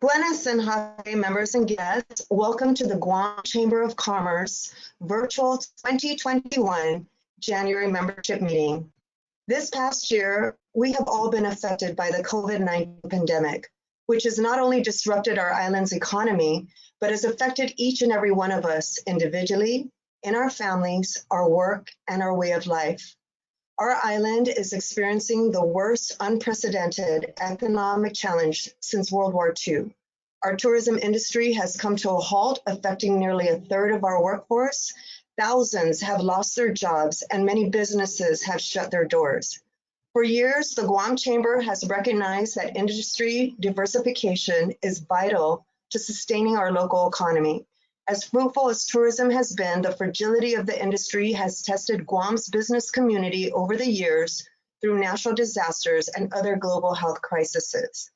Buenas and Hafe members and guests, welcome to the Guam Chamber of Commerce virtual 2021 January membership meeting. This past year, we have all been affected by the COVID-19 pandemic, which has not only disrupted our island's economy, but has affected each and every one of us individually, in our families, our work, and our way of life. Our island is experiencing the worst unprecedented economic challenge since World War II. Our tourism industry has come to a halt, affecting nearly a third of our workforce. Thousands have lost their jobs, and many businesses have shut their doors. For years, the Guam Chamber has recognized that industry diversification is vital to sustaining our local economy. As fruitful as tourism has been, the fragility of the industry has tested Guam's business community over the years through natural disasters and other global health crises.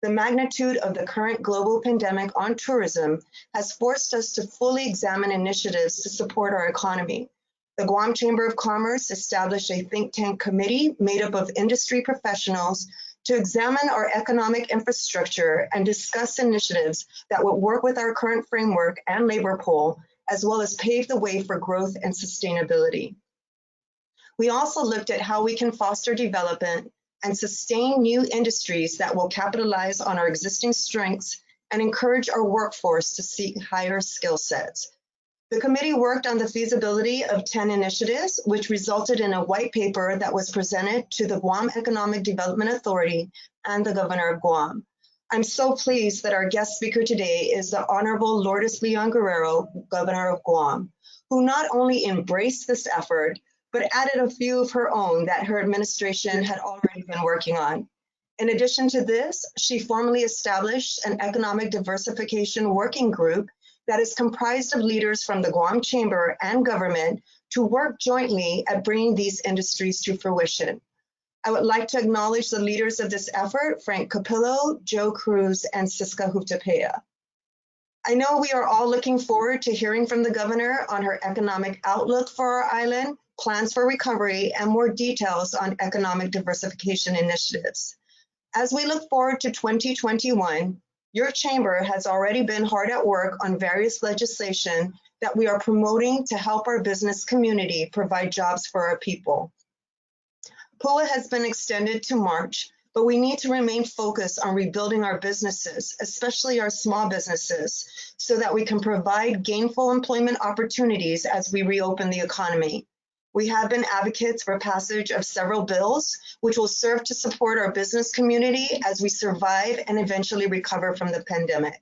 The magnitude of the current global pandemic on tourism has forced us to fully examine initiatives to support our economy. The Guam Chamber of Commerce established a think tank committee made up of industry professionals to examine our economic infrastructure and discuss initiatives that would work with our current framework and labor pool, as well as pave the way for growth and sustainability. We also looked at how we can foster development and sustain new industries that will capitalize on our existing strengths and encourage our workforce to seek higher skill sets. The committee worked on the feasibility of 10 initiatives, which resulted in a white paper that was presented to the Guam Economic Development Authority and the Governor of Guam. I'm so pleased that our guest speaker today is the Honorable Lourdes Guerrero, Governor of Guam, who not only embraced this effort, but added a few of her own that her administration had already been working on. In addition to this, she formally established an economic diversification working group that is comprised of leaders from the Guam Chamber and government to work jointly at bringing these industries to fruition. I would like to acknowledge the leaders of this effort, Frank Capillo, Joe Cruz, and Siska Hutapea. I know we are all looking forward to hearing from the governor on her economic outlook for our island, plans for recovery, and more details on economic diversification initiatives. As we look forward to 2021, your chamber has already been hard at work on various legislation that we are promoting to help our business community provide jobs for our people. PUA has been extended to March, but we need to remain focused on rebuilding our businesses, especially our small businesses, so that we can provide gainful employment opportunities as we reopen the economy. We have been advocates for passage of several bills, which will serve to support our business community as we survive and eventually recover from the pandemic.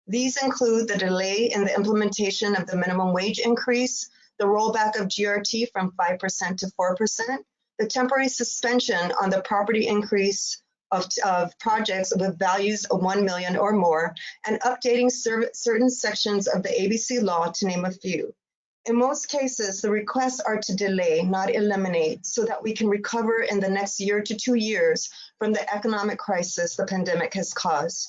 These include the delay in the implementation of the minimum wage increase, the rollback of GRT from 5% to 4%, the temporary suspension on the property increase of projects with values of 1 million or more, and updating certain sections of the ABC law, to name a few. In most cases, the requests are to delay, not eliminate, so that we can recover in the next year to 2 years from the economic crisis the pandemic has caused.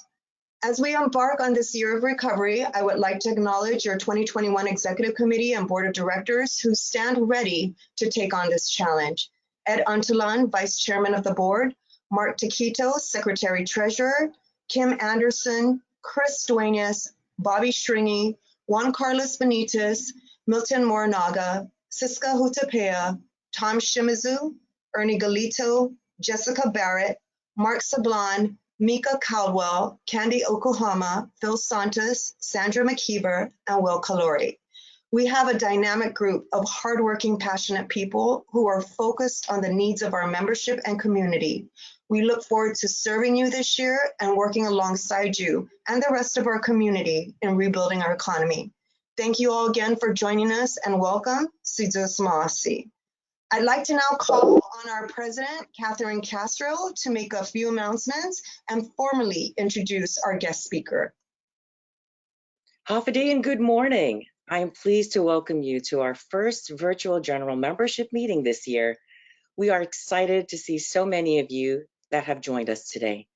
As we embark on this year of recovery, I would like to acknowledge your 2021 Executive Committee and Board of Directors who stand ready to take on this challenge. Ed Antulan, Vice Chairman of the Board, Mark Taquito, Secretary Treasurer, Kim Anderson, Chris Duenas, Bobby Stringy, Juan Carlos Benitez, Milton Morinaga, Siska Hutapea, Tom Shimizu, Ernie Galito, Jessica Barrett, Mark Sablan, Mika Caldwell, Candy Oklahoma, Phil Santos, Sandra McKeever, and Will Calori. We have a dynamic group of hardworking, passionate people who are focused on the needs of our membership and community. We look forward to serving you this year and working alongside you and the rest of our community in rebuilding our economy. Thank you all again for joining us and welcome. Sidusmasi. I'd like to now call on our president, Catherine Castro, to make a few announcements and formally introduce our guest speaker. Hafidi and good morning. I am pleased to welcome you to our first virtual general membership meeting this year. We are excited to see so many of you that have joined us today.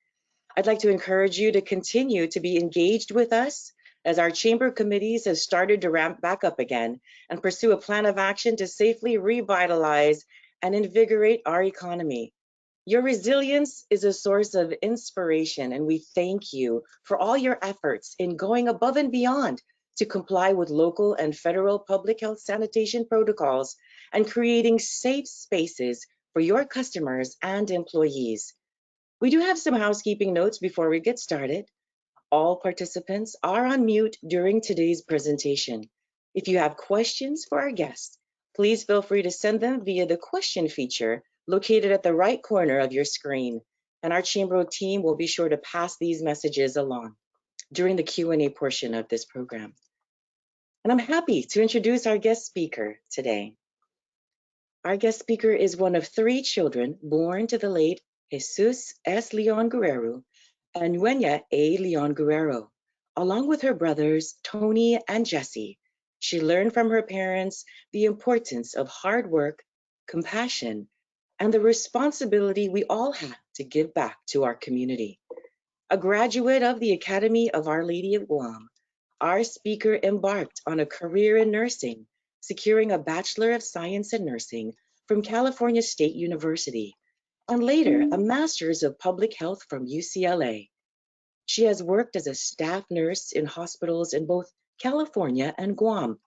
I'd like to encourage you to continue to be engaged with us as our chamber committees have started to ramp back up again and pursue a plan of action to safely revitalize and invigorate our economy. Your resilience is a source of inspiration, and we thank you for all your efforts in going above and beyond to comply with local and federal public health sanitation protocols and creating safe spaces for your customers and employees. We do have some housekeeping notes before we get started. All participants are on mute during today's presentation. If you have questions for our guests, please feel free to send them via the question feature located at the right corner of your screen, and our Chamber team will be sure to pass these messages along during the Q&A portion of this program. And I'm happy to introduce our guest speaker today. Our guest speaker is one of 3 children born to the late Jesus S. Leon Guerrero and Nuenya A. Leon Guerrero. Along with her brothers, Tony and Jesse, she learned from her parents the importance of hard work, compassion, and the responsibility we all have to give back to our community. A graduate of the Academy of Our Lady of Guam, our speaker embarked on a career in nursing, securing a Bachelor of Science in Nursing from California State University, and later a Master's of Public Health from UCLA. She has worked as a staff nurse in hospitals in both California and Guam.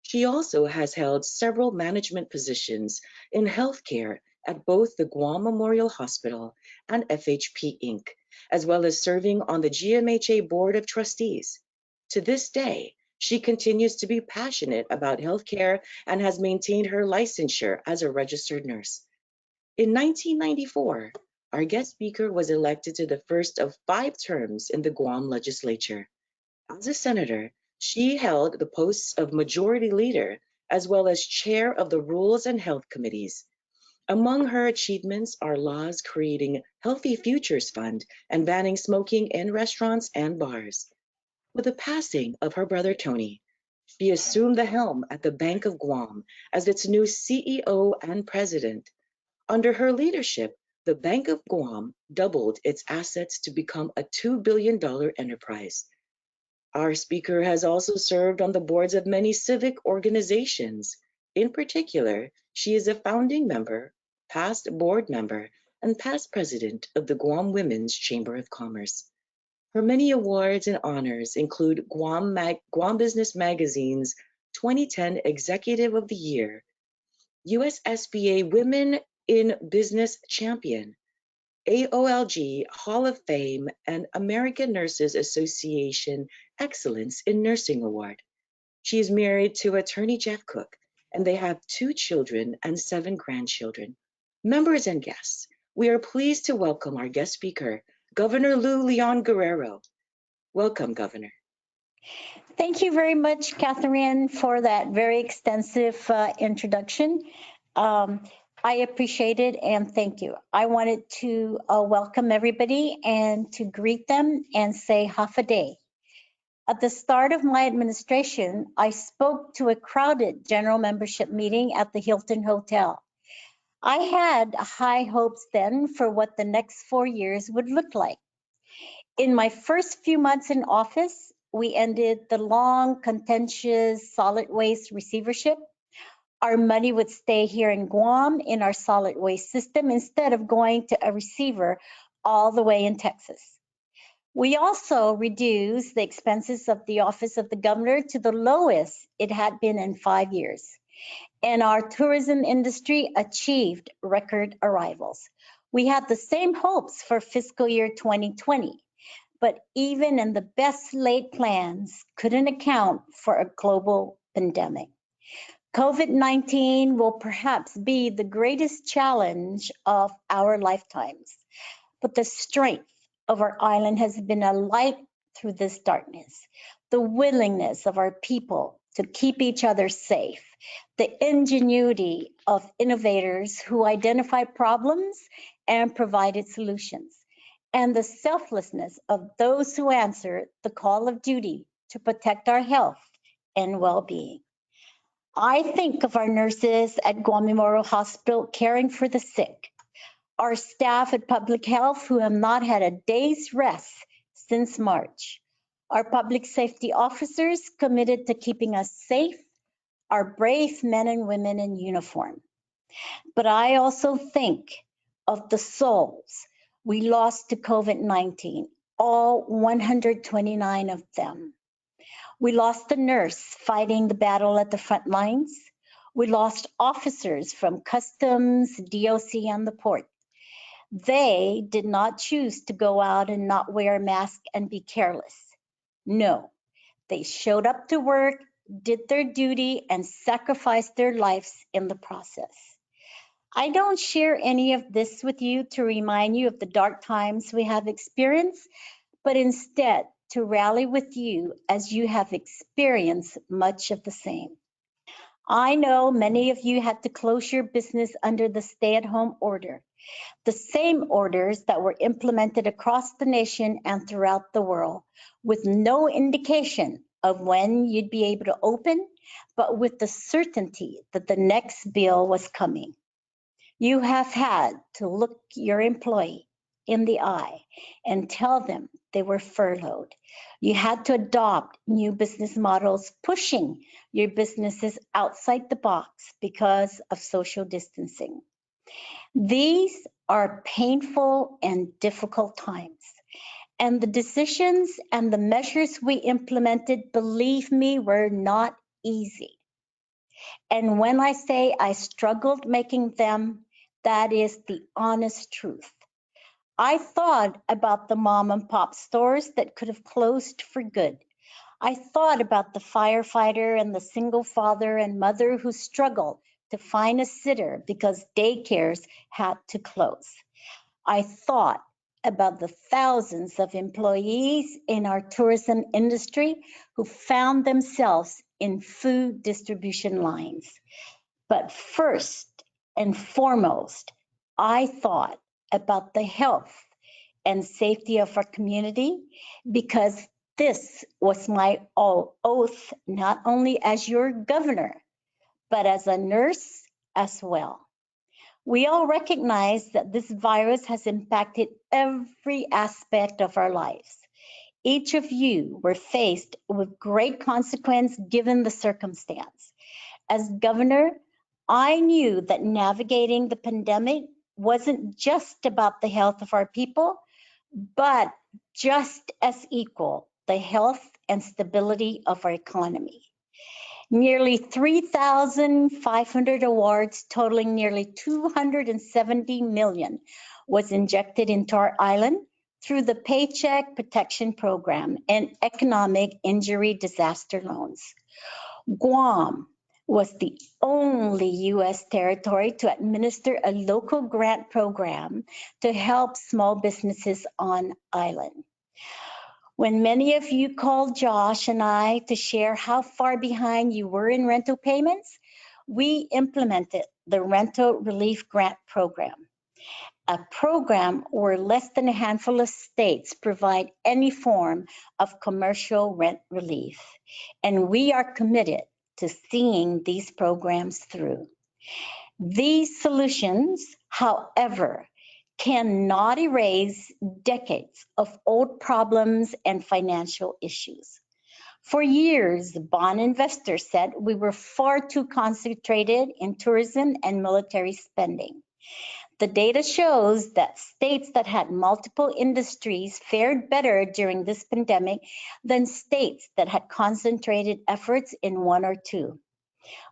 She also has held several management positions in healthcare at both the Guam Memorial Hospital and FHP Inc., as well as serving on the GMHA Board of Trustees. To this day, she continues to be passionate about healthcare and has maintained her licensure as a registered nurse. In 1994, our guest speaker was elected to the first of 5 terms in the Guam legislature. As a senator, she held the posts of majority leader as well as chair of the Rules and Health Committees. Among her achievements are laws creating Healthy Futures Fund and banning smoking in restaurants and bars. With the passing of her brother Tony, she assumed the helm at the Bank of Guam as its new CEO and president. Under her leadership, the Bank of Guam doubled its assets to become a $2 billion enterprise. Our speaker has also served on the boards of many civic organizations. In particular, she is a founding member, past board member, and past president of the Guam Women's Chamber of Commerce. Her many awards and honors include Guam Business Magazine's 2010 Executive of the Year, USSBA Women in Business Champion, AOLG Hall of Fame, and American Nurses Association Excellence in Nursing Award. She is married to attorney Jeff Cook, and they have 2 children and 7 grandchildren. Members and guests, we are pleased to welcome our guest speaker, Governor Lou Leon Guerrero. Welcome, Governor. Thank you very much, Catherine, for that very extensive introduction. I appreciate it and thank you. I wanted to welcome everybody and to greet them and say half a day. At the start of my administration, I spoke to a crowded general membership meeting at the Hilton Hotel. I had high hopes then for what the next 4 years would look like. In my first few months in office, we ended the long, contentious solid waste receivership. Our money would stay here in Guam in our solid waste system instead of going to a receiver all the way in Texas. We also reduced the expenses of the office of the governor to the lowest it had been in 5 years. And our tourism industry achieved record arrivals. We had the same hopes for fiscal year 2020. But even in the best laid plans couldn't account for a global pandemic. COVID-19 will perhaps be the greatest challenge of our lifetimes, but the strength of our island has been a light through this darkness. The willingness of our people to keep each other safe, the ingenuity of innovators who identified problems and provided solutions, and the selflessness of those who answer the call of duty to protect our health and well-being. I think of our nurses at Guam Memorial Hospital caring for the sick, our staff at Public Health who have not had a day's rest since March, our public safety officers committed to keeping us safe, our brave men and women in uniform. But I also think of the souls we lost to COVID-19, all 129 of them. We lost a nurse fighting the battle at the front lines. We lost officers from Customs, DOC, and the port. They did not choose to go out and not wear a mask and be careless. No, they showed up to work, did their duty, and sacrificed their lives in the process. I don't share any of this with you to remind you of the dark times we have experienced, but instead to rally with you as you have experienced much of the same. I know many of you had to close your business under the stay-at-home order, the same orders that were implemented across the nation and throughout the world, with no indication of when you'd be able to open, but with the certainty that the next bill was coming. You have had to look your employee in the eye and tell them they were furloughed. You had to adopt new business models, pushing your businesses outside the box because of social distancing. These are painful and difficult times, and the decisions and the measures we implemented, believe me, were not easy. And when I say I struggled making them, that is the honest truth. I thought about the mom and pop stores that could have closed for good. I thought about the firefighter and the single father and mother who struggled to find a sitter because daycares had to close. I thought about the thousands of employees in our tourism industry who found themselves in food distribution lines. But first and foremost, I thought about the health and safety of our community, because this was my oath, not only as your governor, but as a nurse as well. We all recognize that this virus has impacted every aspect of our lives. Each of you were faced with great consequence given the circumstance. As governor, I knew that navigating the pandemic wasn't just about the health of our people, but just as equal, the health and stability of our economy. Nearly 3,500 awards totaling nearly 270 million was injected into our island through the Paycheck Protection Program and economic injury disaster loans. Guam was the only U.S. territory to administer a local grant program to help small businesses on island. When many of you called Josh and I to share how far behind you were in rental payments, we implemented the Rental Relief Grant Program, a program where less than a handful of states provide any form of commercial rent relief. And we are committed to seeing these programs through. These solutions, however, cannot erase decades of old problems and financial issues. For years, bond investors said we were far too concentrated in tourism and military spending. The data shows that states that had multiple industries fared better during this pandemic than states that had concentrated efforts in one or two.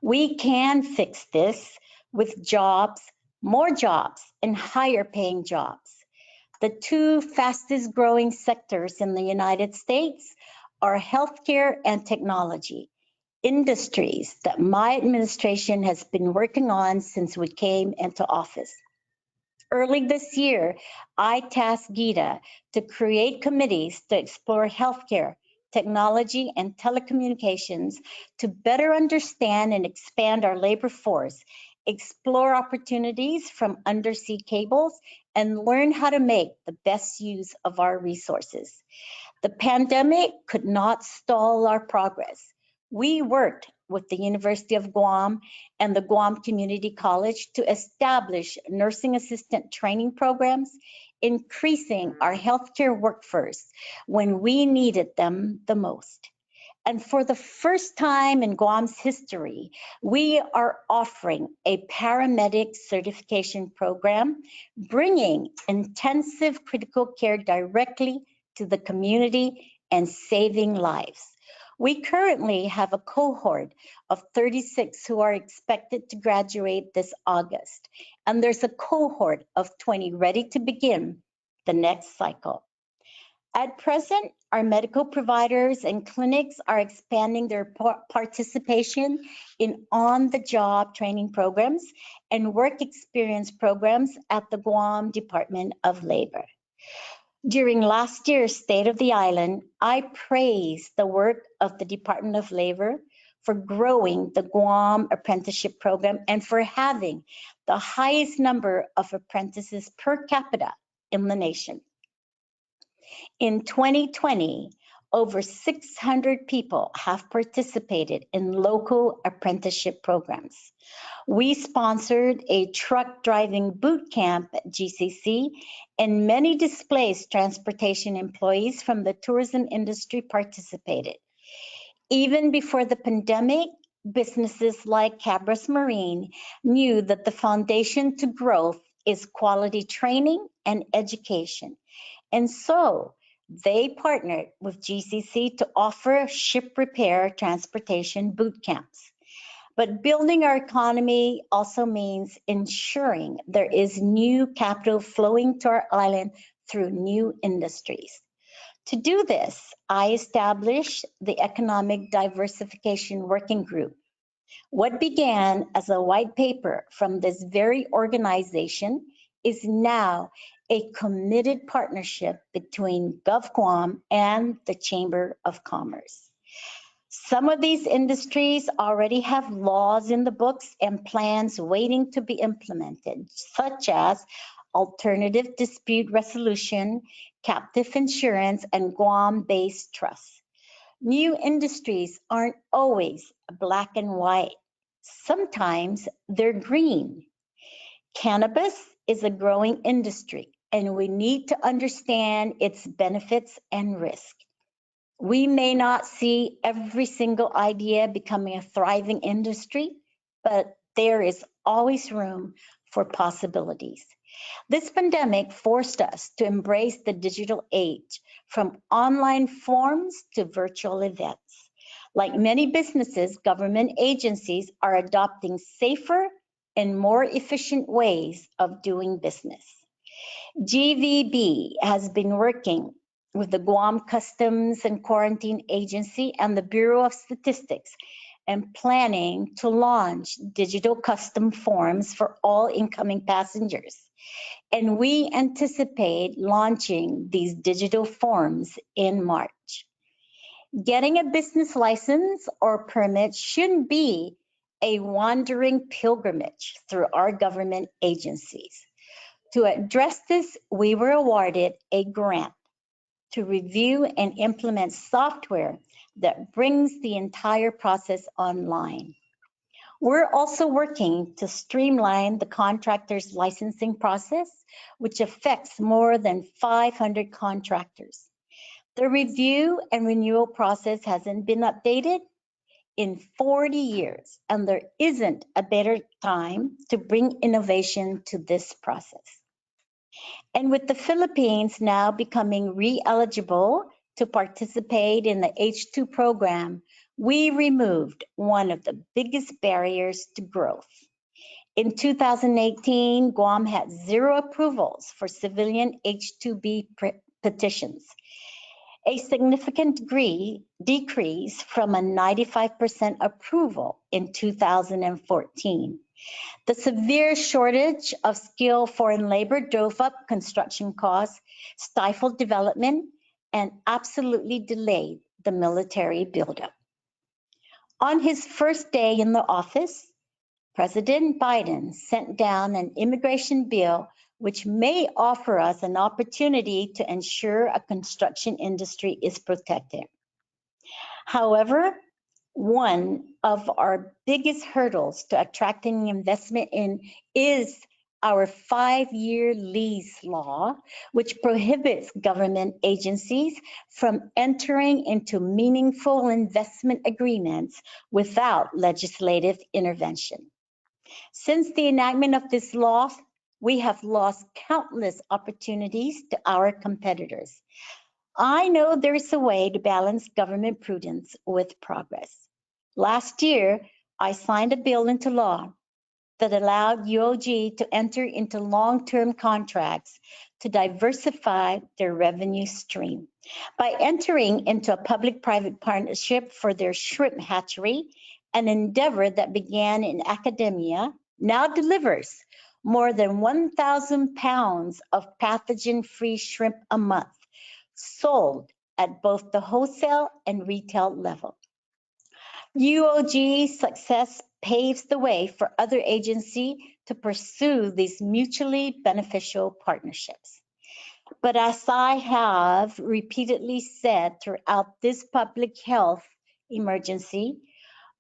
We can fix this with jobs, more jobs, and higher paying jobs. The two fastest growing sectors in the United States are healthcare and technology, industries that my administration has been working on since we came into office. Early this year, I tasked Gita to create committees to explore healthcare, technology, and telecommunications to better understand and expand our labor force, explore opportunities from undersea cables, and learn how to make the best use of our resources. The pandemic could not stall our progress. We worked with the University of Guam and the Guam Community College to establish nursing assistant training programs, increasing our healthcare workforce when we needed them the most. And for the first time in Guam's history, we are offering a paramedic certification program, bringing intensive critical care directly to the community and saving lives. We currently have a cohort of 36 who are expected to graduate this August, and there's a cohort of 20 ready to begin the next cycle. At present, our medical providers and clinics are expanding their participation in on-the-job training programs and work experience programs at the Guam Department of Labor. During last year's State of the Island, I praised the work of the Department of Labor for growing the Guam apprenticeship program and for having the highest number of apprentices per capita in the nation. In 2020, over 600 people have participated in local apprenticeship programs. We sponsored a truck driving boot camp at GCC, and many displaced transportation employees from the tourism industry participated. Even before the pandemic, businesses like Cabras Marine knew that the foundation to growth is quality training and education. And so they partnered with GCC to offer ship repair transportation boot camps. But building our economy also means ensuring there is new capital flowing to our island through new industries. To do this, I established the Economic Diversification Working Group. What began as a white paper from this very organization is now a committed partnership between GovGuam and the Chamber of Commerce. Some of these industries already have laws in the books and plans waiting to be implemented, such as alternative dispute resolution, captive insurance, and Guam-based trusts. New industries aren't always black and white. Sometimes they're green. Cannabis is a growing industry, and we need to understand its benefits and risk. We may not see every single idea becoming a thriving industry, but there is always room for possibilities. This pandemic forced us to embrace the digital age, from online forums to virtual events. Like many businesses, government agencies are adopting safer and more efficient ways of doing business. GVB has been working with the Guam Customs and Quarantine Agency and the Bureau of Statistics and planning to launch digital custom forms for all incoming passengers. And we anticipate launching these digital forms in March. Getting a business license or permit shouldn't be a wandering pilgrimage through our government agencies. To address this, we were awarded a grant to review and implement software that brings the entire process online. We're also working to streamline the contractor's licensing process, which affects more than 500 contractors. The review and renewal process hasn't been updated in 40 years, and there isn't a better time to bring innovation to this process. And with the Philippines now becoming re-eligible to participate in the H2 program, we removed one of the biggest barriers to growth. In 2018, Guam had 0 approvals for civilian H2B petitions, a significant decrease from a 95% approval in 2014. The severe shortage of skilled foreign labor drove up construction costs, stifled development, and absolutely delayed the military buildup. On his first day in the office, President Biden sent down an immigration bill which may offer us an opportunity to ensure a construction industry is protected. However, one of our biggest hurdles to attracting investment is our 5-year lease law, which prohibits government agencies from entering into meaningful investment agreements without legislative intervention. Since the enactment of this law, we have lost countless opportunities to our competitors. I know there's a way to balance government prudence with progress. Last year, I signed a bill into law that allowed UOG to enter into long-term contracts to diversify their revenue stream. By entering into a public-private partnership for their shrimp hatchery, an endeavor that began in academia now delivers more than 1,000 pounds of pathogen-free shrimp a month, sold at both the wholesale and retail level. UOG's success paves the way for other agencies to pursue these mutually beneficial partnerships. But as I have repeatedly said throughout this public health emergency,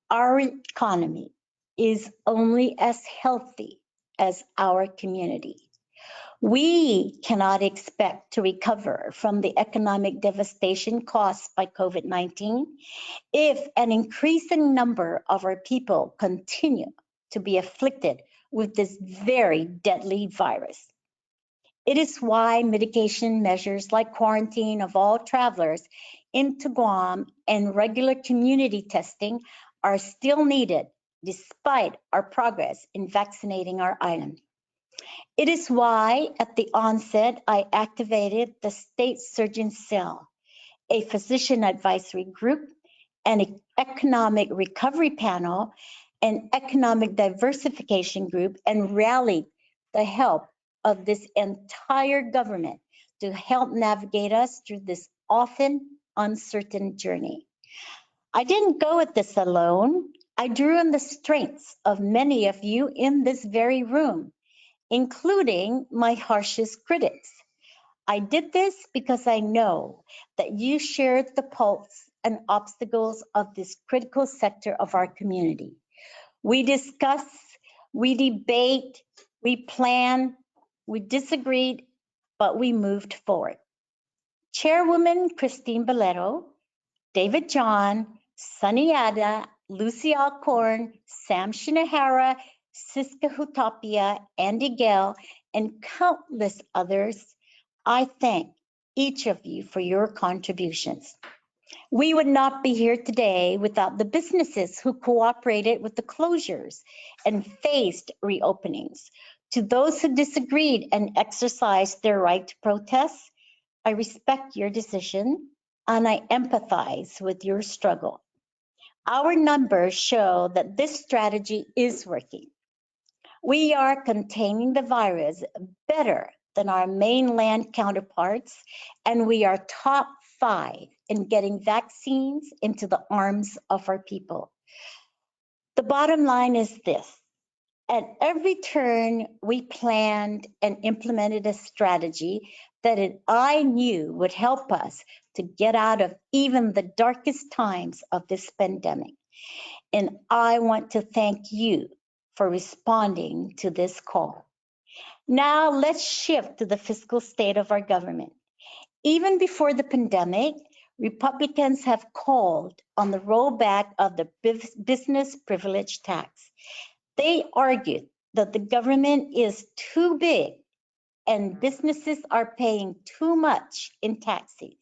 our economy is only as healthy as our community. We cannot expect to recover from the economic devastation caused by COVID-19 if an increasing number of our people continue to be afflicted with this very deadly virus. It is why mitigation measures like quarantine of all travelers into Guam and regular community testing are still needed despite our progress in vaccinating our island. It is why at the onset I activated the State Surgeon Cell, a physician advisory group, an economic recovery panel, an economic diversification group, and rallied the help of this entire government to help navigate us through this often uncertain journey. I didn't go at this alone. I drew on the strengths of many of you in this very room, including my harshest critics. I did this because I know that you shared the pulse and obstacles of this critical sector of our community. We discuss, we debate, we plan, we disagreed, but we moved forward. Chairwoman Christine Bolero, David John, Sunny Ada, Lucy Alcorn, Sam Shinohara, Siska Hutapia, Andy Gale, and countless others, I thank each of you for your contributions. We would not be here today without the businesses who cooperated with the closures and faced reopenings. To those who disagreed and exercised their right to protest, I respect your decision and I empathize with your struggle. Our numbers show that this strategy is working. We are containing the virus better than our mainland counterparts, and we are top 5 in getting vaccines into the arms of our people. The bottom line is this: at every turn, we planned and implemented a strategy that I knew would help us to get out of even the darkest times of this pandemic. And I want to thank you for responding to this call. Now let's shift to the fiscal state of our government. Even before the pandemic, Republicans have called on the rollback of the business privilege tax. They argued that the government is too big and businesses are paying too much in taxes.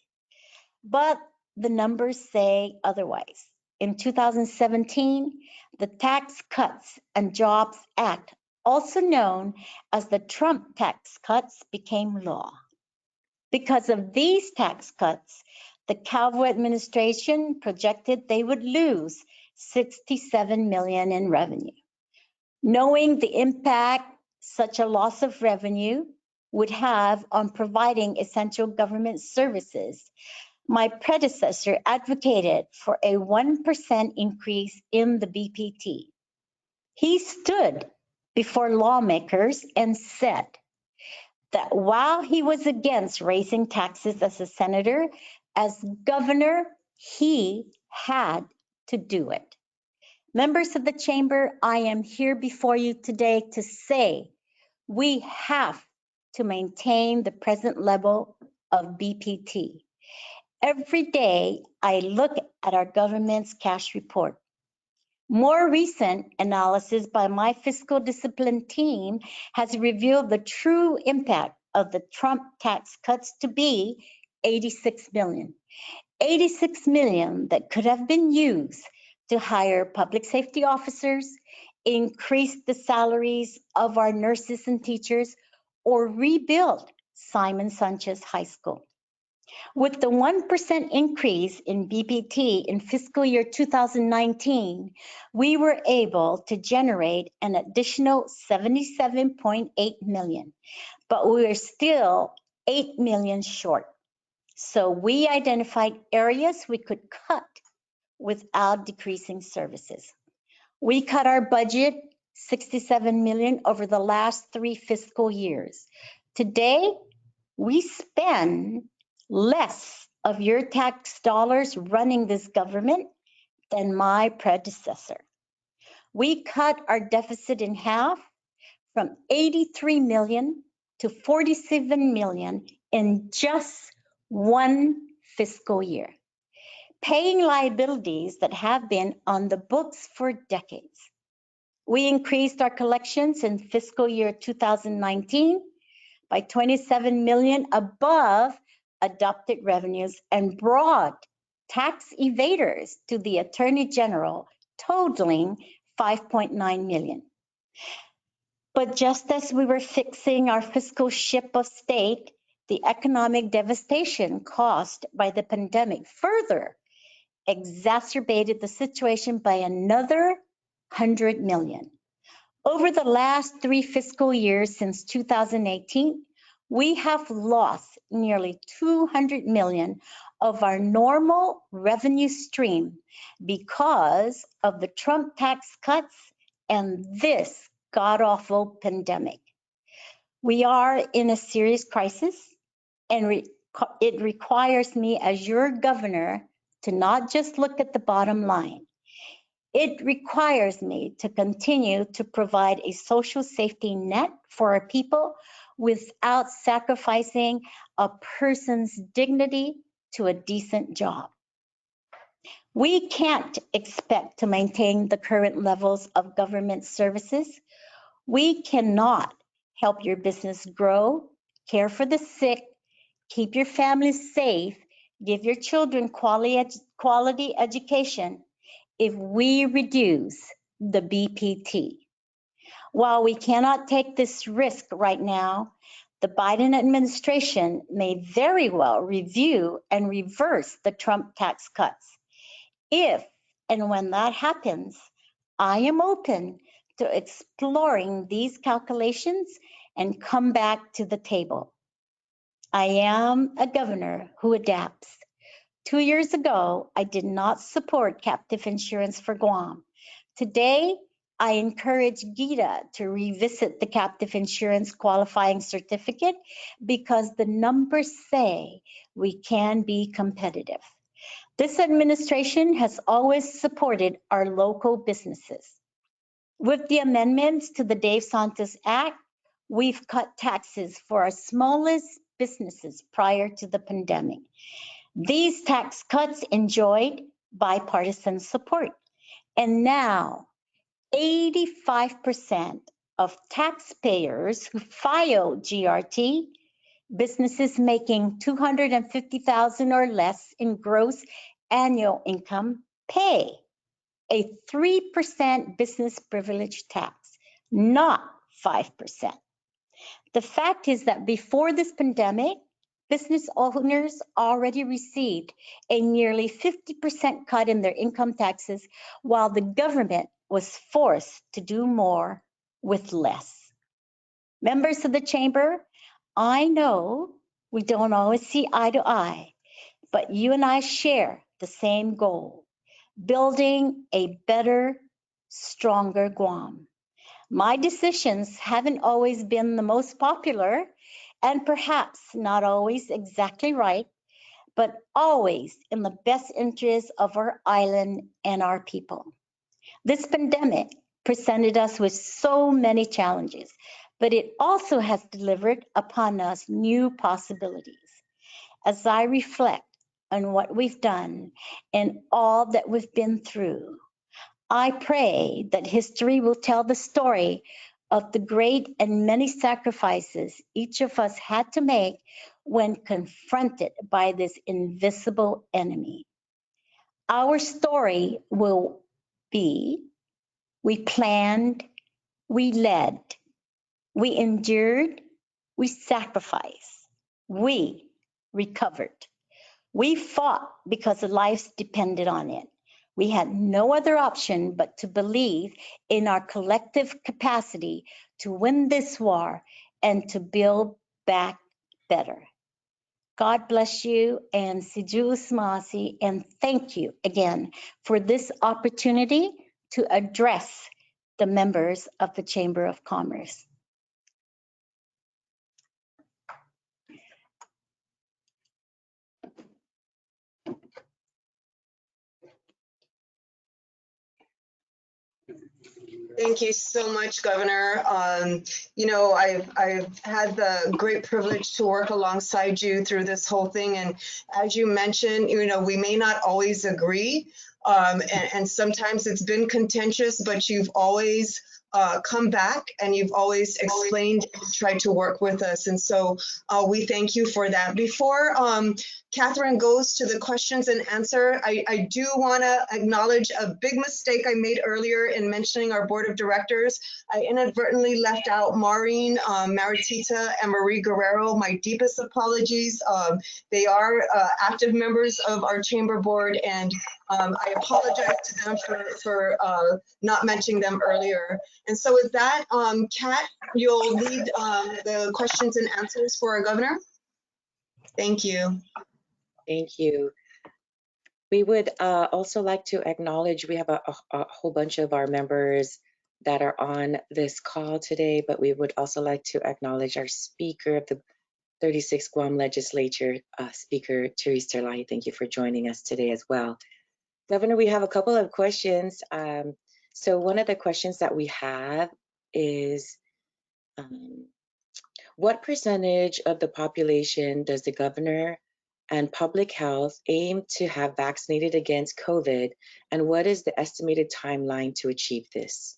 But the numbers say otherwise. In 2017, the Tax Cuts and Jobs Act, also known as the Trump tax cuts, became law. Because of these tax cuts, the Calvo administration projected they would lose $67 million in revenue. Knowing the impact such a loss of revenue would have on providing essential government services, my predecessor advocated for a 1% increase in the BPT. He stood before lawmakers and said that while he was against raising taxes as a senator, as governor, he had to do it. Members of the chamber, I am here before you today to say we have to maintain the present level of BPT. Every day, I look at our government's cash report. More recent analysis by my fiscal discipline team has revealed the true impact of the Trump tax cuts to be 86 million. 86 million that could have been used to hire public safety officers, increase the salaries of our nurses and teachers, or rebuild Simon Sanchez High School. With the 1% increase in BPT in fiscal year 2019, we were able to generate an additional 77.8 million, but we are still 8 million short. So we identified areas we could cut without decreasing services. We cut our budget 67 million over the last 3 fiscal years. Today, we spend less of your tax dollars running this government than my predecessor. We cut our deficit in half from 83 million to 47 million in just 1 fiscal year, paying liabilities that have been on the books for decades. We increased our collections in fiscal year 2019 by 27 million above adopted revenues and brought tax evaders to the Attorney General, totaling 5.9 million. But just as we were fixing our fiscal ship of state, the economic devastation caused by the pandemic further exacerbated the situation by another 100 million. Over the last 3 fiscal years since 2018, we have lost nearly 200 million of our normal revenue stream because of the Trump tax cuts and this god-awful pandemic. We are in a serious crisis, and it requires me as your governor to not just look at the bottom line. It requires me to continue to provide a social safety net for our people without sacrificing a person's dignity to a decent job. We can't expect to maintain the current levels of government services. We cannot help your business grow, care for the sick, keep your families safe, give your children quality education if we reduce the BPT. While we cannot take this risk right now, the Biden administration may very well review and reverse the Trump tax cuts. If and when that happens, I am open to exploring these calculations and come back to the table. I am a governor who adapts. 2 years ago, I did not support captive insurance for Guam. Today, I encourage Gita to revisit the captive insurance qualifying certificate because the numbers say we can be competitive. This administration has always supported our local businesses. With the amendments to the Dave Santos Act, we've cut taxes for our smallest businesses prior to the pandemic. These tax cuts enjoyed bipartisan support, and now 85% of taxpayers who file GRT, businesses making $250,000 or less in gross annual income, pay a 3% business privilege tax, not 5%. The fact is that before this pandemic, business owners already received a nearly 50% cut in their income taxes, while the government was forced to do more with less. Members of the chamber, I know we don't always see eye to eye, but you and I share the same goal, building a better, stronger Guam. My decisions haven't always been the most popular, and perhaps not always exactly right, but always in the best interest of our island and our people. This pandemic presented us with so many challenges, but it also has delivered upon us new possibilities. As I reflect on what we've done and all that we've been through, I pray that history will tell the story of the great and many sacrifices each of us had to make when confronted by this invisible enemy. Our story will be: we planned, we led, we endured, we sacrificed, we recovered. We fought because the lives depended on it. We had no other option but to believe in our collective capacity to win this war and to build back better. God bless you and Siju Smasi, and thank you again for this opportunity to address the members of the Chamber of Commerce. Thank you so much, Governor. You know, I've had the great privilege to work alongside you through this whole thing. And as you mentioned, you know, we may not always agree. And sometimes it's been contentious, but you've always come back and you've always explained and tried to work with us. And so we thank you for that. Before Catherine goes to the questions and answer, I do want to acknowledge a big mistake I made earlier in mentioning our board of directors. I inadvertently left out Maureen, Maritita, and Marie Guerrero. My deepest apologies. They are active members of our chamber board, and I apologize to them for not mentioning them earlier. And so with that, Kat, you'll lead the questions and answers for our governor. Thank you. Thank you. We would also like to acknowledge we have a whole bunch of our members that are on this call today, but we would also like to acknowledge our speaker of the 36th Guam Legislature, Speaker Therese Terlai. Thank you for joining us today as well. Governor, we have a couple of questions. So one of the questions that we have is, what percentage of the population does the governor and public health aim to have vaccinated against COVID, and what is the estimated timeline to achieve this?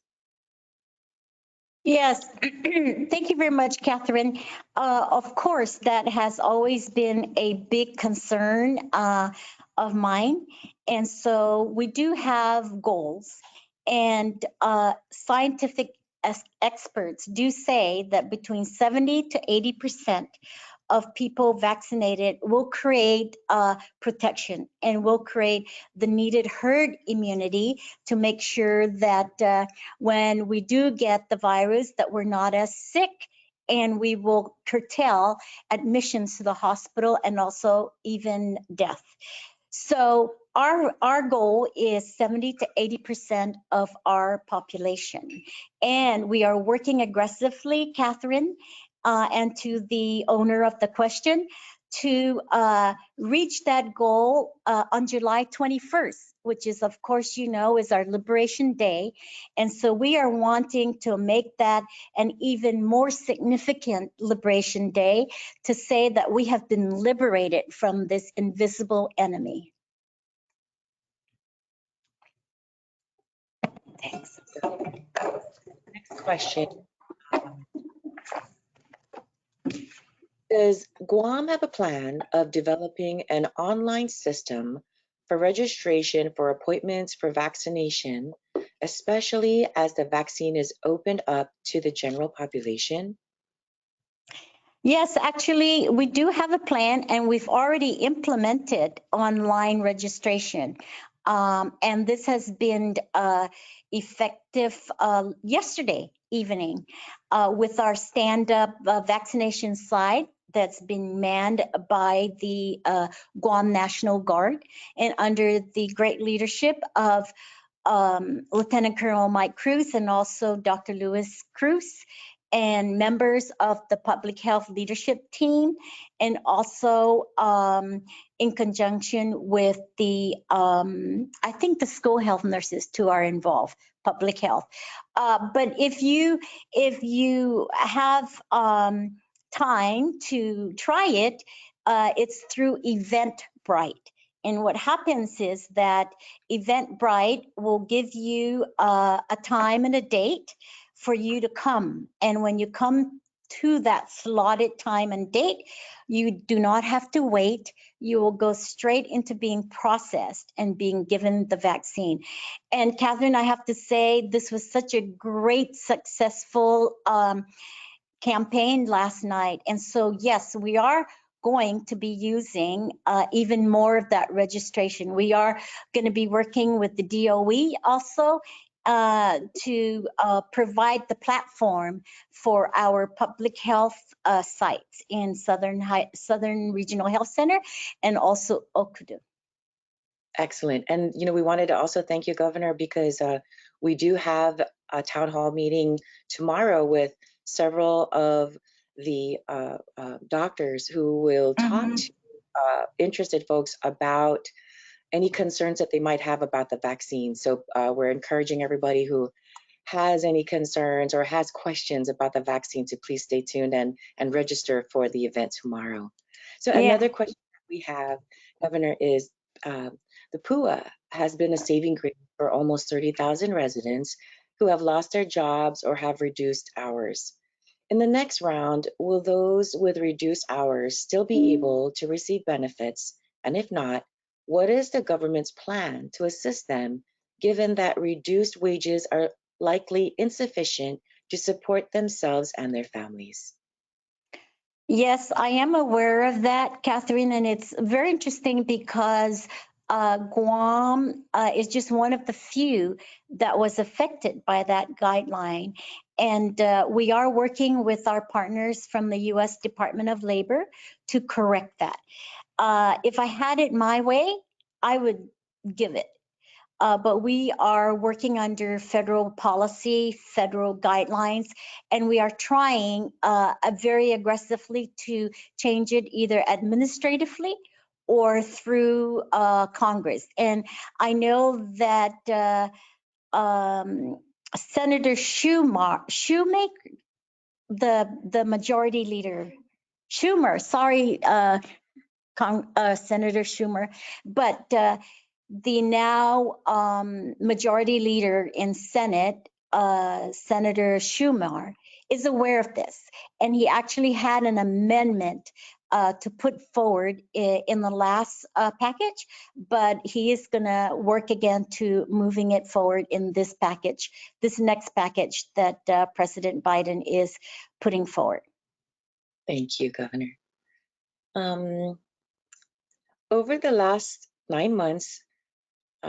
Yes, thank you very much, Catherine. Of course, that has always been a big concern of mine. And so we do have goals, and scientific experts do say that between 70 to 80% of people vaccinated will create protection and will create the needed herd immunity to make sure that when we do get the virus, that we're not as sick, and we will curtail admissions to the hospital and also even death. So our goal is 70 to 80% of our population. And we are working aggressively, Catherine, and to the owner of the question, to reach that goal on July 21st, which is, of course, you know, is our Liberation Day. And so we are wanting to make that an even more significant Liberation Day, to say that we have been liberated from this invisible enemy. Thanks. Next question. Does Guam have a plan of developing an online system for registration for appointments for vaccination, especially as the vaccine is opened up to the general population? Yes, actually, we do have a plan, and we've already implemented online registration. And this has been effective yesterday evening with our stand-up vaccination site that's been manned by the Guam National Guard, and under the great leadership of Lieutenant Colonel Mike Cruz and also Dr. Louis Cruz, and members of the public health leadership team, and also in conjunction with the, I think the school health nurses too are involved, public health. But if you have time to try it, it's through Eventbrite. And what happens is that Eventbrite will give you a time and a date for you to come. And when you come to that slotted time and date, you do not have to wait. You will go straight into being processed and being given the vaccine. And Catherine, I have to say, this was such a great, successful campaign last night. And so, yes, we are going to be using even more of that registration. We are going to be working with the DOE also to provide the platform for our public health sites in Southern Regional Health Center and also Okudu. Excellent. And, we wanted to also thank you, Governor, because we do have a town hall meeting tomorrow with several of the doctors who will talk to interested folks about any concerns that they might have about the vaccine. So we're encouraging everybody who has any concerns or has questions about the vaccine to please stay tuned and register for the event tomorrow. So another question that we have, Governor, is the PUA has been a saving grace for almost 30,000 residents who have lost their jobs or have reduced hours. In the next round, will those with reduced hours still be able to receive benefits? And if not, what is the government's plan to assist them, given that reduced wages are likely insufficient to support themselves and their families? Yes, I am aware of that, Catherine, and it's very interesting because Guam is just one of the few that was affected by that guideline. And we are working with our partners from the U.S. Department of Labor to correct that. If I had it my way, I would give it. But we are working under federal policy, federal guidelines, and we are trying very aggressively to change it either administratively or through Congress. And I know that Senator Shoemaker, the majority leader, sorry, Senator Schumer, but the now majority leader in Senate, Senator Schumer, is aware of this. And he actually had an amendment to put forward in the last package, but he is going to work again to moving it forward in this package, this next package that President Biden is putting forward. Thank you, Governor. Over the last 9 months,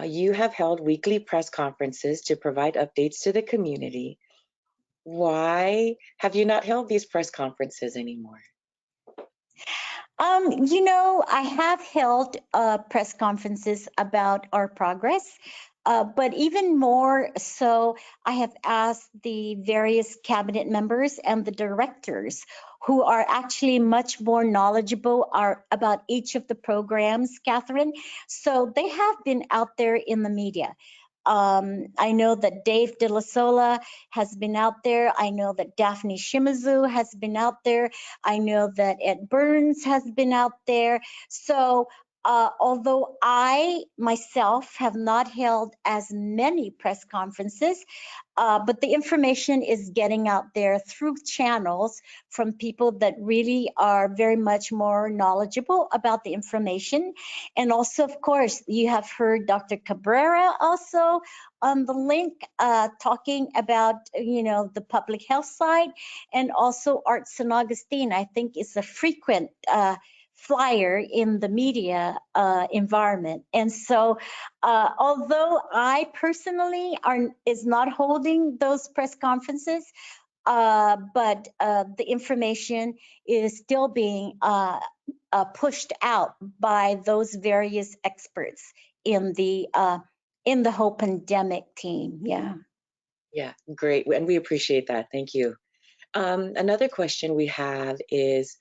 you have held weekly press conferences to provide updates to the community. Why have you not held these press conferences anymore? I have held press conferences about our progress, but even more so, I have asked the various cabinet members and the directors who are actually much more knowledgeable about each of the programs, Catherine. So they have been out there in the media. I know that Dave De La Sola has been out there. I know that Daphne Shimizu has been out there. I know that Ed Burns has been out there. So although I myself have not held as many press conferences, but the information is getting out there through channels from people that really are very much more knowledgeable about the information. And also, of course, you have heard Dr. Cabrera also on the link talking about, the public health side, and also Art San Agustin, I think, is a frequent flyer in the media environment. And so although I personally is not holding those press conferences, but the information is still being pushed out by those various experts in the whole pandemic team. Yeah, great. And we appreciate that. Thank you. Another question we have is,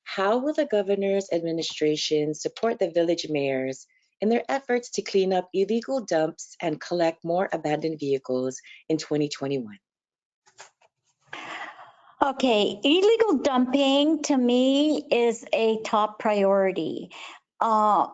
how will the governor's administration support the village mayors in their efforts to clean up illegal dumps and collect more abandoned vehicles in 2021? Okay, illegal dumping to me is a top priority. Uh,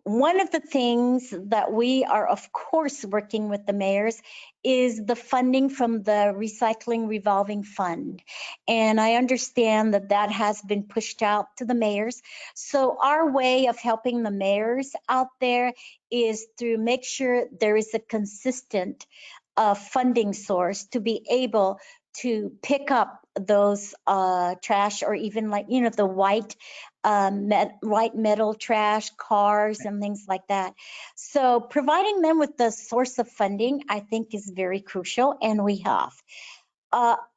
One of the things that we are, of course, working with the mayors is the funding from the Recycling Revolving Fund. And I understand that that has been pushed out to the mayors. So our way of helping the mayors out there is to make sure there is a consistent funding source to be able to pick up those trash, or even like, you know, the white metal trash, cars and things like that. So providing them with the source of funding, I think, is very crucial, and we have.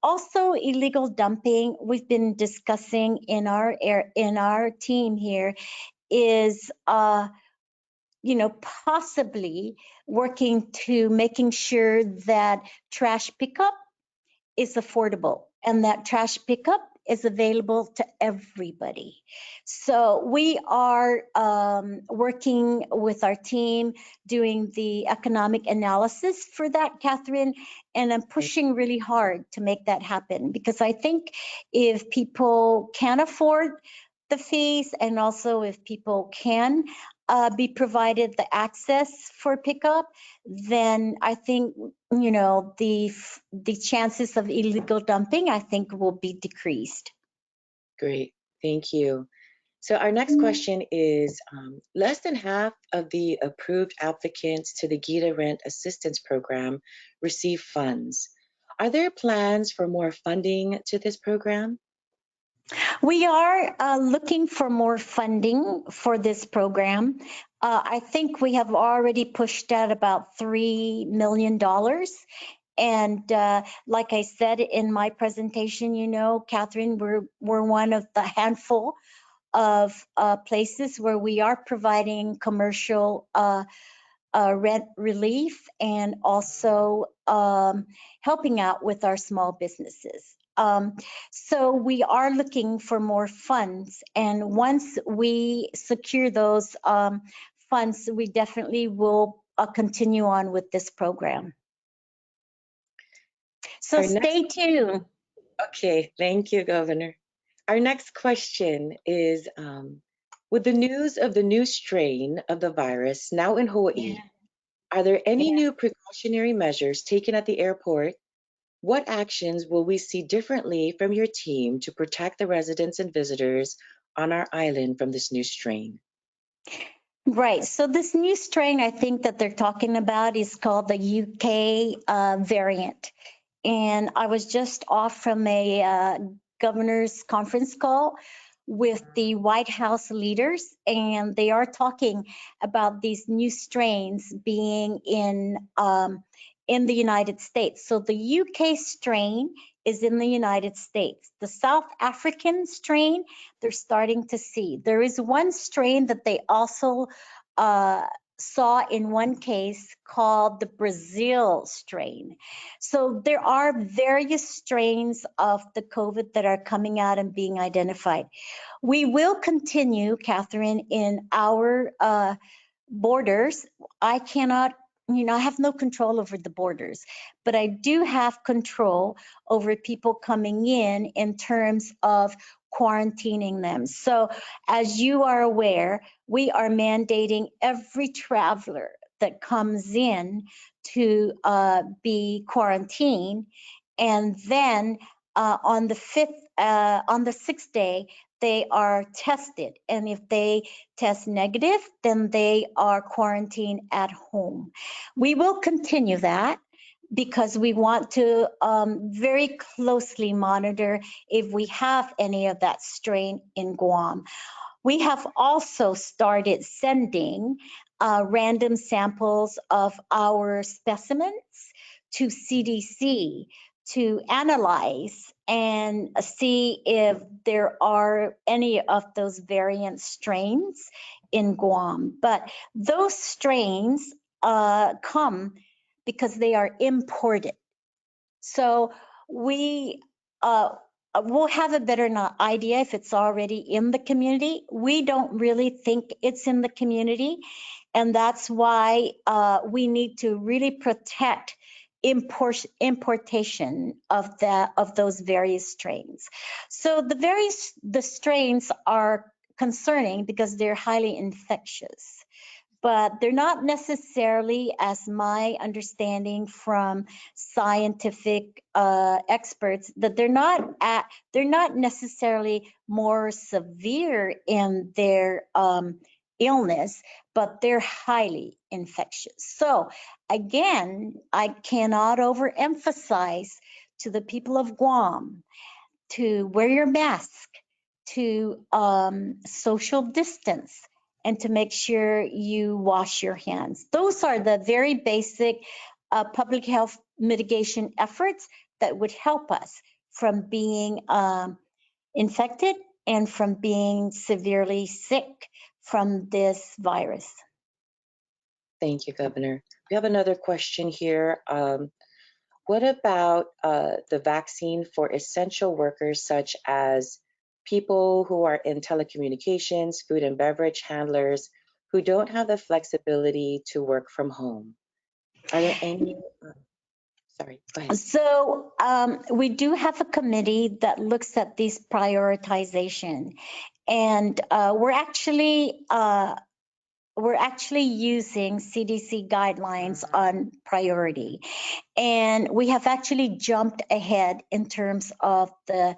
Also, illegal dumping, we've been discussing in our team here, is possibly working to making sure that trash pickup is affordable and that trash pickup is available to everybody. So we are working with our team, doing the economic analysis for that, Catherine, and I'm pushing really hard to make that happen, because I think if people can afford the fees, and also if people can be provided the access for pickup, then I think, the chances of illegal dumping, I think, will be decreased. Great, thank you. So our next question is, less than half of the approved applicants to the Gita Rent Assistance Program receive funds. Are there plans for more funding to this program? We are looking for more funding for this program. I think we have already pushed out about $3 million. And like I said in my presentation, Catherine, we're one of the handful of places where we are providing commercial rent relief, and also helping out with our small businesses. So we are looking for more funds, and once we secure those funds, we definitely will continue on with this program. So stay tuned. Okay, thank you, Governor. Our next question is, with the news of the new strain of the virus now in Hawaii, are there any new precautionary measures taken at the airport? What actions will we see differently from your team to protect the residents and visitors on our island from this new strain? Right. So this new strain, I think, that they're talking about is called the UK variant. And I was just off from a governor's conference call with the White House leaders, and they are talking about these new strains being in the United States. So the UK strain is in the United States. The South African strain, they're starting to see. There is one strain that they also saw in one case called the Brazil strain. So there are various strains of the COVID that are coming out and being identified. We will continue, Catherine, in our borders. I cannot, I have no control over the borders, but I do have control over people coming in terms of quarantining them. So as you are aware, we are mandating every traveler that comes in to be quarantined, and then on the sixth day, they are tested, and if they test negative, then they are quarantined at home. We will continue that because we want to very closely monitor if we have any of that strain in Guam. We have also started sending random samples of our specimens to CDC to analyze and see if there are any of those variant strains in Guam. But those strains come because they are imported. So we we'll have a better idea if it's already in the community. We don't really think it's in the community. And that's why we need to really protect importation of those various strains. So the strains are concerning because they're highly infectious, but they're not necessarily, as my understanding from scientific experts, that they're not necessarily more severe in their illness, but they're highly infectious. So again, I cannot overemphasize to the people of Guam to wear your mask, to social distance, and to make sure you wash your hands. Those are the very basic public health mitigation efforts that would help us from being infected and from being severely sick from this virus. Thank you, Governor. We have another question here. What about the vaccine for essential workers such as people who are in telecommunications, food and beverage handlers, who don't have the flexibility to work from home? Are there any? Sorry, go ahead. So we do have a committee that looks at these prioritization, and we're actually using CDC guidelines on priority. And we have actually jumped ahead in terms of the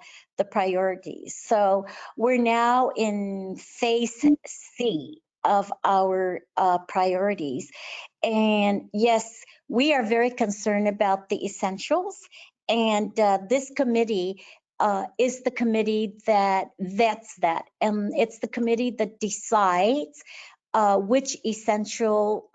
priorities. So we're now in phase C of our priorities. And yes, we are very concerned about the essentials. And this committee is the committee that vets that. And it's the committee that decides which essential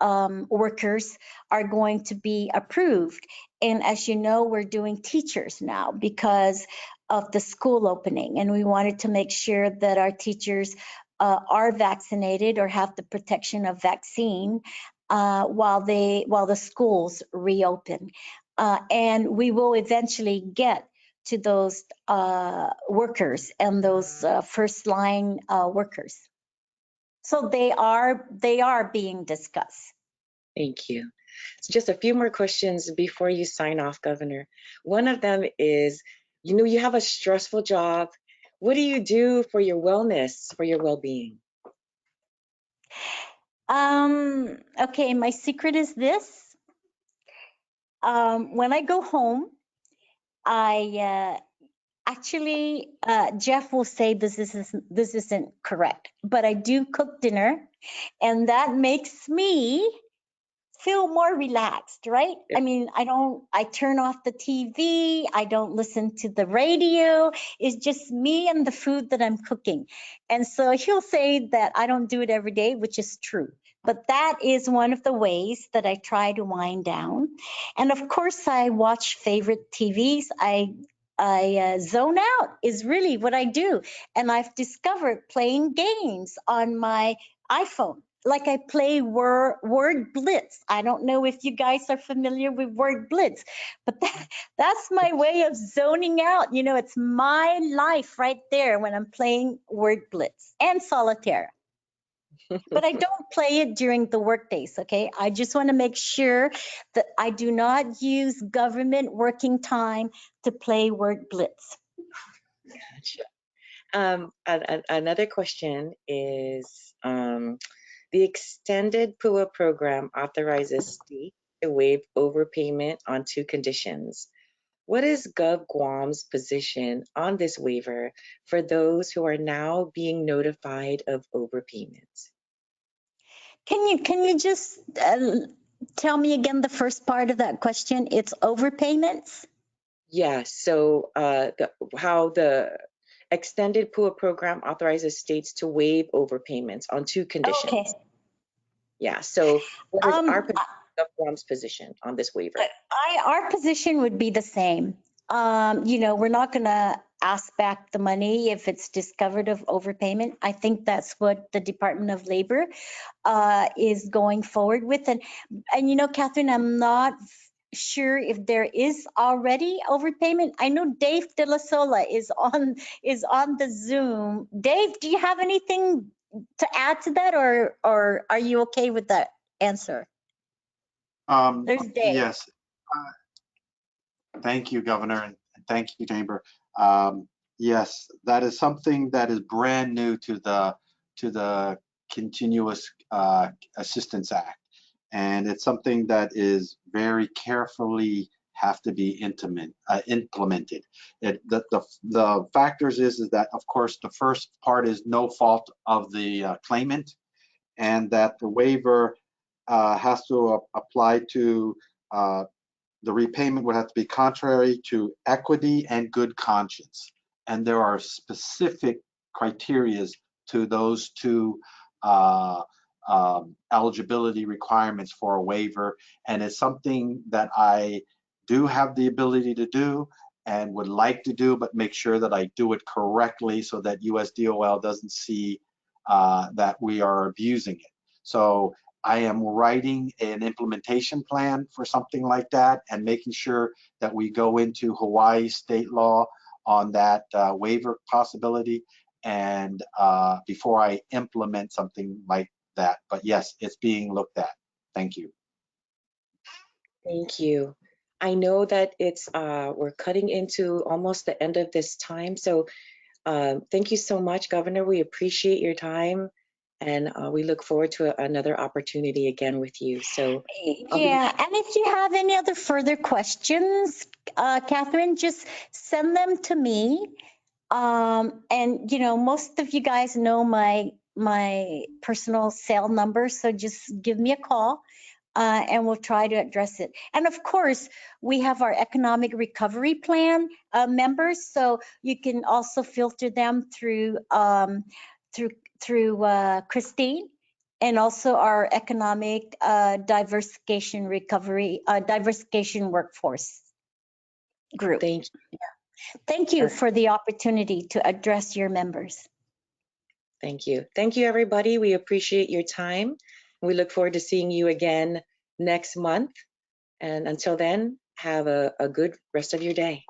workers are going to be approved. And as you know, we're doing teachers now because of the school opening. And we wanted to make sure that our teachers are vaccinated or have the protection of vaccine while the schools reopen. And we will eventually get to those workers and those first line workers. So they are being discussed. Thank you. So just a few more questions before you sign off, Governor. One of them is, you have a stressful job. What do you do for your wellness, for your well-being? Okay, my secret is this. When I go home, I actually, Jeff will say this isn't correct, but I do cook dinner, and that makes me feel more relaxed, right? Yeah. I mean, I turn off the TV, I don't listen to the radio. It's just me and the food that I'm cooking. And so he'll say that I don't do it every day, which is true. But that is one of the ways that I try to wind down. And of course, I watch favorite TVs. I zone out is really what I do. And I've discovered playing games on my iPhone. Like I play Word Blitz. I don't know if you guys are familiar with Word Blitz, but that's my way of zoning out. It's my life right there when I'm playing Word Blitz and Solitaire. But I don't play it during the work days, okay? I just want to make sure that I do not use government working time to play Word Blitz. Gotcha. Another question is, the extended PUA program authorizes states to waive overpayment on 2 conditions. What is Gov Guam's position on this waiver for those who are now being notified of overpayments? Can you just tell me again the first part of that question? It's overpayments? Yeah, so how the extended PUA program authorizes states to waive overpayments on 2 conditions. Okay. Yeah, so what is our Gov Guam's position on this waiver? Our position would be the same. We're not going to ask back the money if it's discovered of overpayment. I think that's what the Department of Labor is going forward with. And Catherine, I'm not sure if there is already overpayment. I know Dave De La Sola is on the Zoom. Dave, do you have anything to add to that, or are you okay with that answer? There's Dave. Yes. Thank you, Governor, and thank you, Chamber. Yes, that is something that is brand new to the Continuous Assistance Act, and it's something that is very carefully have to be implemented. The factors is that, of course, the first part is no fault of the claimant, and that the waiver has to apply to the repayment would have to be contrary to equity and good conscience. And there are specific criterias to those two eligibility requirements for a waiver. And it's something that I do have the ability to do and would like to do, but make sure that I do it correctly so that USDOL doesn't see that we are abusing it. So I am writing an implementation plan for something like that and making sure that we go into Hawaii state law on that waiver possibility and before I implement something like that. But yes, it's being looked at. Thank you. Thank you. I know that it's we're cutting into almost the end of this time. So thank you so much, Governor. We appreciate your time. And we look forward to another opportunity again with you. So Yeah, and if you have any other further questions, Catherine, just send them to me. And you know, most of you guys know my personal cell number, so just give me a call, and we'll try to address it. And of course, we have our economic recovery plan members, so you can also filter them through Christine, and also our economic diversification recovery, diversification workforce group. thank you. Thank you for the opportunity to address your members. Thank you. Thank you, everybody. We appreciate your time. We look forward to seeing you again next month. And until then, have a good rest of your day.